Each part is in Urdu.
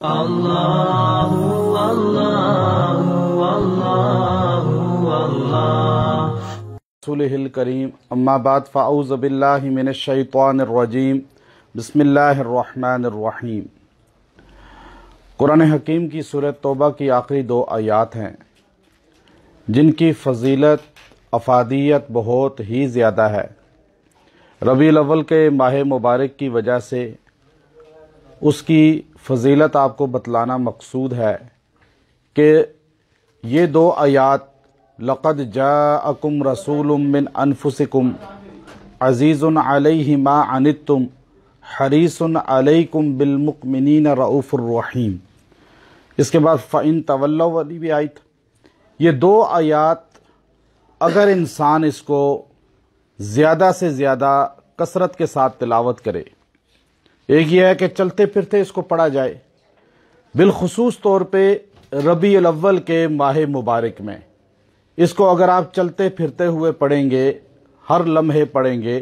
اللہ اللہ اللہ اللہ رسولہ الکریم اما بعد فاعوذ باللہ من الشیطان الرجیم بسم اللہ الرحمن الرحیم۔ قرآن حکیم کی سورۃ توبہ کی آخری 2 آیات ہیں جن کی فضیلت افادیت بہت ہی زیادہ ہے۔ ربیع الاول کے ماہ مبارک کی وجہ سے اس کی فضیلت آپ کو بتلانا مقصود ہے کہ یہ 2 آیات لقد جاءکم رسول من انفسکم عزیز علیہ ما عنتم حریص علیکم بالمؤمنین رؤوف الرحیم، اس کے بعد فَإِن تَوَلَّوْا والی بھی آئی تھی۔ یہ 2 آیات اگر انسان اس کو زیادہ سے زیادہ کثرت کے ساتھ تلاوت کرے، ایک یہ ہے کہ چلتے پھرتے اس کو پڑھا جائے، بالخصوص طور پہ ربیع الاول کے ماہ مبارک میں اس کو اگر آپ چلتے پھرتے ہوئے پڑھیں گے، ہر لمحے پڑھیں گے،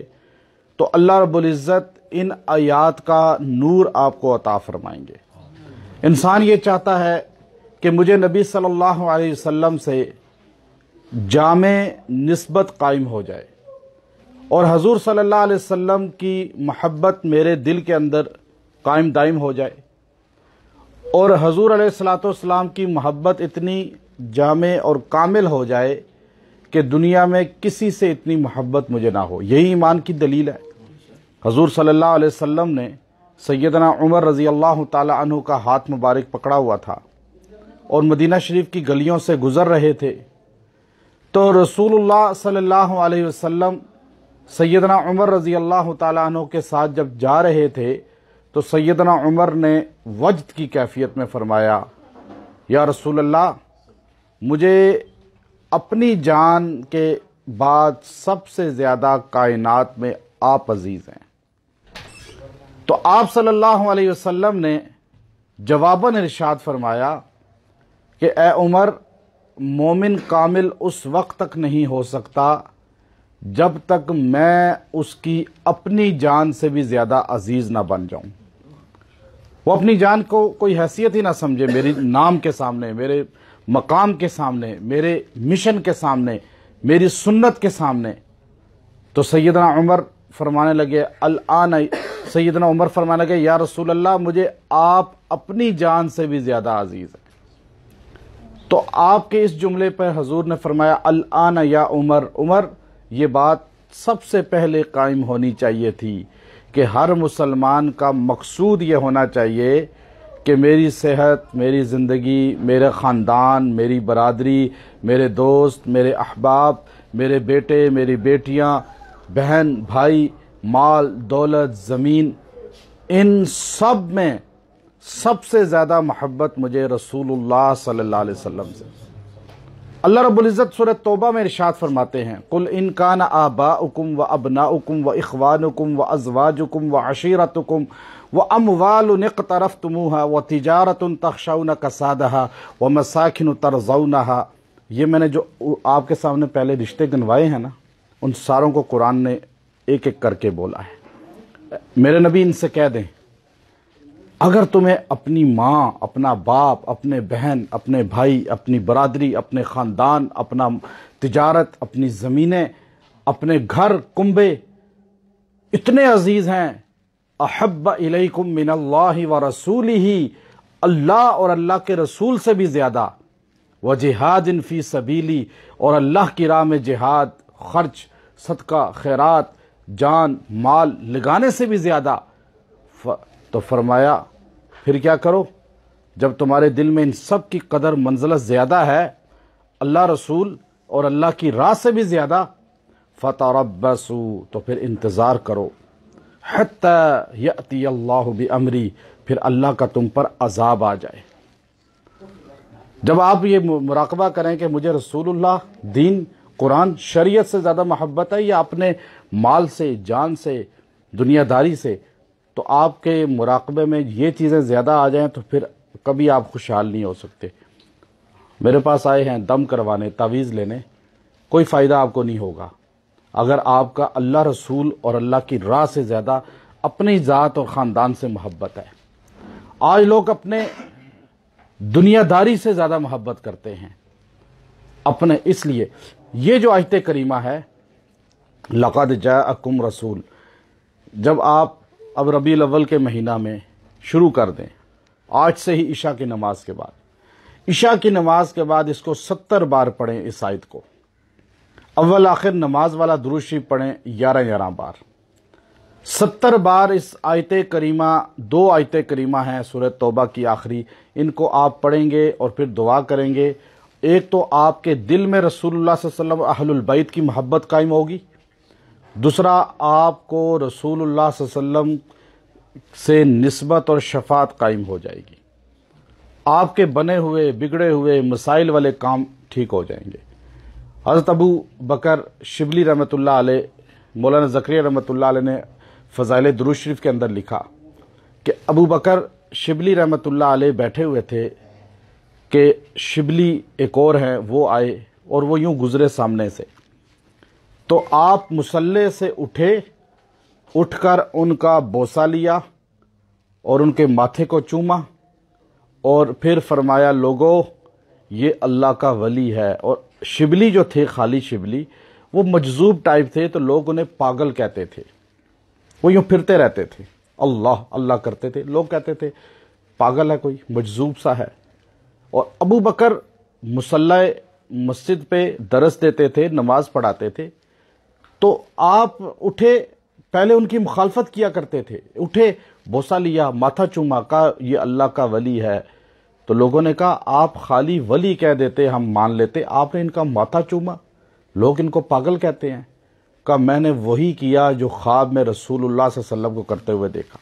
تو اللہ رب العزت ان آیات کا نور آپ کو عطا فرمائیں گے۔ انسان یہ چاہتا ہے کہ مجھے نبی صلی اللہ علیہ وسلم سے جامع نسبت قائم ہو جائے اور حضور صلی اللہ علیہ وسلم کی محبت میرے دل کے اندر قائم دائم ہو جائے، اور حضور علیہ الصلوۃ والسلام کی محبت اتنی جامع اور کامل ہو جائے کہ دنیا میں کسی سے اتنی محبت مجھے نہ ہو۔ یہی ایمان کی دلیل ہے۔ حضور صلی اللہ علیہ وسلم نے سیدنا عمر رضی اللہ تعالی عنہ کا ہاتھ مبارک پکڑا ہوا تھا اور مدینہ شریف کی گلیوں سے گزر رہے تھے، تو رسول اللہ صلی اللہ علیہ وسلم سیدنا عمر رضی اللہ تعالیٰ عنہ کے ساتھ جب جا رہے تھے تو سیدنا عمر نے وجد کی کیفیت میں فرمایا، یا رسول اللہ، مجھے اپنی جان کے بعد سب سے زیادہ کائنات میں آپ عزیز ہیں۔ تو آپ صلی اللہ علیہ وسلم نے جواباً ارشاد فرمایا کہ اے عمر، مومن کامل اس وقت تک نہیں ہو سکتا جب تک میں اس کی اپنی جان سے بھی زیادہ عزیز نہ بن جاؤں۔ وہ اپنی جان کو کوئی حیثیت ہی نہ سمجھے میری نام کے سامنے، میرے مقام کے سامنے، میرے مشن کے سامنے، میری سنت کے سامنے۔ تو سیدنا عمر فرمانے لگے سیدنا عمر فرمانے لگے، یا رسول اللہ، مجھے آپ اپنی جان سے بھی زیادہ عزیز ہیں۔ تو آپ کے اس جملے پر حضور نے فرمایا، الآن یا عمر، عمر، یہ بات سب سے پہلے قائم ہونی چاہیے تھی کہ ہر مسلمان کا مقصود یہ ہونا چاہیے کہ میری صحت، میری زندگی، میرے خاندان، میری برادری، میرے دوست، میرے احباب، میرے بیٹے، میری بیٹیاں، بہن، بھائی، مال، دولت، زمین، ان سب میں سب سے زیادہ محبت مجھے رسول اللہ صلی اللہ علیہ وسلم سے۔ اللہ رب العزت سورۃ توبہ میں ارشاد فرماتے ہیں، قُلْ إِنْ كَانَ آبَاؤُكُمْ وَأَبْنَاؤُكُمْ وَإِخْوَانُكُمْ وَأَزْوَاجُكُمْ وَعَشِيرَتُكُمْ وَأَمْوَالٌ اقْتَرَفْتُمُوهَا وَتِجَارَةٌ تَخْشَوْنَ كَسَادَهَا وَمَسَاكِنُ تَرْضَوْنَهَا۔ یہ میں نے جو آپ کے سامنے پہلے رشتے گنوائے ہیں نا، ان ساروں کو قرآن نے ایک ایک کر کے بولا ہے۔ میرے نبی ان سے کہہ دیں، اگر تمہیں اپنی ماں، اپنا باپ، اپنے بہن، اپنے بھائی، اپنی برادری، اپنے خاندان، اپنا تجارت، اپنی زمینیں، اپنے گھر کنبے اتنے عزیز ہیں، احب الیکم من اللہ ورسولہ، اللہ اور اللہ کے رسول سے بھی زیادہ، وجہاد فی سبیلی، اور اللہ کی راہ میں جہاد، خرچ، صدقہ، خیرات، جان، مال لگانے سے بھی زیادہ۔ تو فرمایا پھر کیا کرو؟ جب تمہارے دل میں ان سب کی قدر منزلت زیادہ ہے، اللہ رسول اور اللہ کی راہ سے بھی زیادہ، فَتَرَبَّصُوا، تو پھر انتظار کرو، حَتَّى يَأْتِيَ اللَّهُ بِأَمْرِي، پھر اللہ کا تم پر عذاب آ جائے۔ جب آپ یہ مراقبہ کریں کہ مجھے رسول اللہ، دین، قرآن، شریعت سے زیادہ محبت ہے یا اپنے مال سے، جان سے، دنیا داری سے، تو آپ کے مراقبے میں یہ چیزیں زیادہ آ جائیں تو پھر کبھی آپ خوشحال نہیں ہو سکتے۔ میرے پاس آئے ہیں دم کروانے، تعویذ لینے، کوئی فائدہ آپ کو نہیں ہوگا اگر آپ کا اللہ رسول اور اللہ کی راہ سے زیادہ اپنی ذات اور خاندان سے محبت ہے۔ آج لوگ اپنے دنیا داری سے زیادہ محبت کرتے ہیں اپنے، اس لیے یہ جو آیت کریمہ ہے لقد جاءکم رسول، جب آپ اب ربیع الاول کے مہینہ میں شروع کر دیں، آج سے ہی عشاء کی نماز کے بعد، عشاء کی نماز کے بعد اس کو 70 بار پڑھیں، اس آیت کو اول آخر نماز والا درود شریف پڑھیں 11 بار، 70 بار اس آیت کریمہ، 2 آیت کریمہ ہیں سورہ توبہ کی آخری، ان کو آپ پڑھیں گے اور پھر دعا کریں گے۔ ایک تو آپ کے دل میں رسول اللہ صلی اللہ علیہ وسلم اہل البیت کی محبت قائم ہوگی، دوسرا آپ کو رسول اللہ صلی اللہ علیہ وسلم سے نسبت اور شفاعت قائم ہو جائے گی، آپ کے بنے ہوئے بگڑے ہوئے مسائل والے کام ٹھیک ہو جائیں گے۔ حضرت ابو بکر شبلی رحمۃ اللہ علیہ، مولانا زکریا رحمۃ اللہ علیہ نے فضائل درود شریف کے اندر لکھا کہ ابو بکر شبلی رحمۃ اللہ علیہ بیٹھے ہوئے تھے کہ شبلی ایک اور ہیں وہ آئے اور وہ یوں گزرے سامنے سے، تو آپ مصلی سے اٹھے، اٹھ کر ان کا بوسہ لیا اور ان کے ماتھے کو چوما اور پھر فرمایا لوگو یہ اللہ کا ولی ہے۔ اور شبلی جو تھے، خالی شبلی، وہ مجذوب ٹائپ تھے، تو لوگ انہیں پاگل کہتے تھے، وہ یوں پھرتے رہتے تھے، اللہ اللہ کرتے تھے، لوگ کہتے تھے پاگل ہے، کوئی مجذوب سا ہے۔ اور ابو بکر مصلی مسجد پہ درس دیتے تھے، نماز پڑھاتے تھے، تو آپ اٹھے، پہلے ان کی مخالفت کیا کرتے تھے، اٹھے بوسہ لیا، ماتھا چوما، کہا یہ اللہ کا ولی ہے، تو لوگوں نے کہا آپ خالی ولی کہہ دیتے ہم مان لیتے، آپ نے ان کا ماتھا چوما، لوگ ان کو پاگل کہتے ہیں۔ کہا میں نے وہی کیا جو خواب میں رسول اللہ صلی اللہ علیہ وسلم کو کرتے ہوئے دیکھا،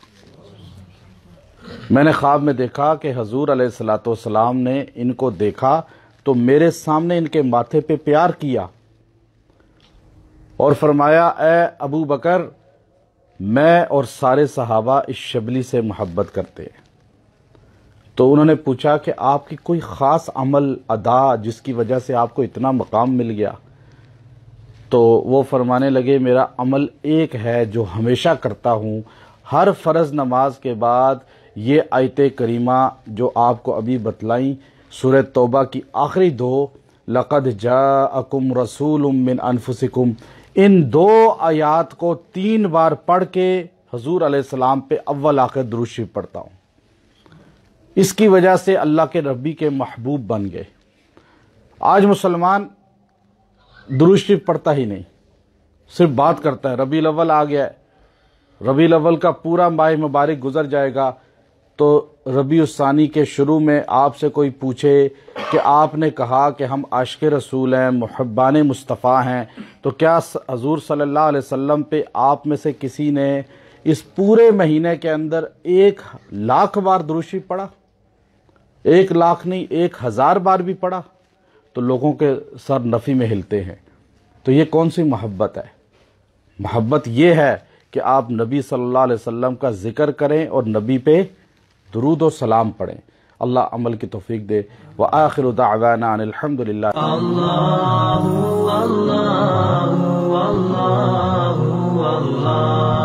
میں نے خواب میں دیکھا کہ حضور علیہ الصلوۃ والسلام نے ان کو دیکھا تو میرے سامنے ان کے ماتھے پہ پیار کیا اور فرمایا اے ابو بکر میں اور سارے صحابہ اس شبلی سے محبت کرتے ہیں۔ تو انہوں نے پوچھا کہ آپ کی کوئی خاص عمل ادا جس کی وجہ سے آپ کو اتنا مقام مل گیا؟ تو وہ فرمانے لگے میرا عمل ایک ہے جو ہمیشہ کرتا ہوں، ہر فرض نماز کے بعد یہ آیت کریمہ جو آپ کو ابھی بتلائیں، سورہ توبہ کی آخری 2 لقد جاءکم رسول من انفسکم، ان 2 آیات کو 3 بار پڑھ کے حضور علیہ السلام پہ اول آخر درود شریف پڑھتا ہوں۔ اس کی وجہ سے اللہ کے نبی کے محبوب بن گئے۔ آج مسلمان درود شریف پڑھتا ہی نہیں، صرف بات کرتا ہے۔ ربیع الاول آ گیا ہے، ربیع الاول کا پورا ماہ مبارک گزر جائے گا، تو ربیع الثانی کے شروع میں آپ سے کوئی پوچھے کہ آپ نے کہا کہ ہم عاشق رسول ہیں، محبان مصطفیٰ ہیں، تو کیا حضور صلی اللہ علیہ وسلم پہ آپ میں سے کسی نے اس پورے مہینے کے اندر 1,00,000 بار درود شریف پڑھا؟ 1,00,000 نہیں، 1,000 بار بھی پڑھا؟ تو لوگوں کے سر نفی میں ہلتے ہیں۔ تو یہ کون سی محبت ہے؟ محبت یہ ہے کہ آپ نبی صلی اللہ علیہ وسلم کا ذکر کریں اور نبی پہ درود و سلام پڑھیں۔ اللہ عمل کی توفیق دے۔ وآخر دعوانا ان الحمدللہ۔ اللہ اللہ اللہ اللہ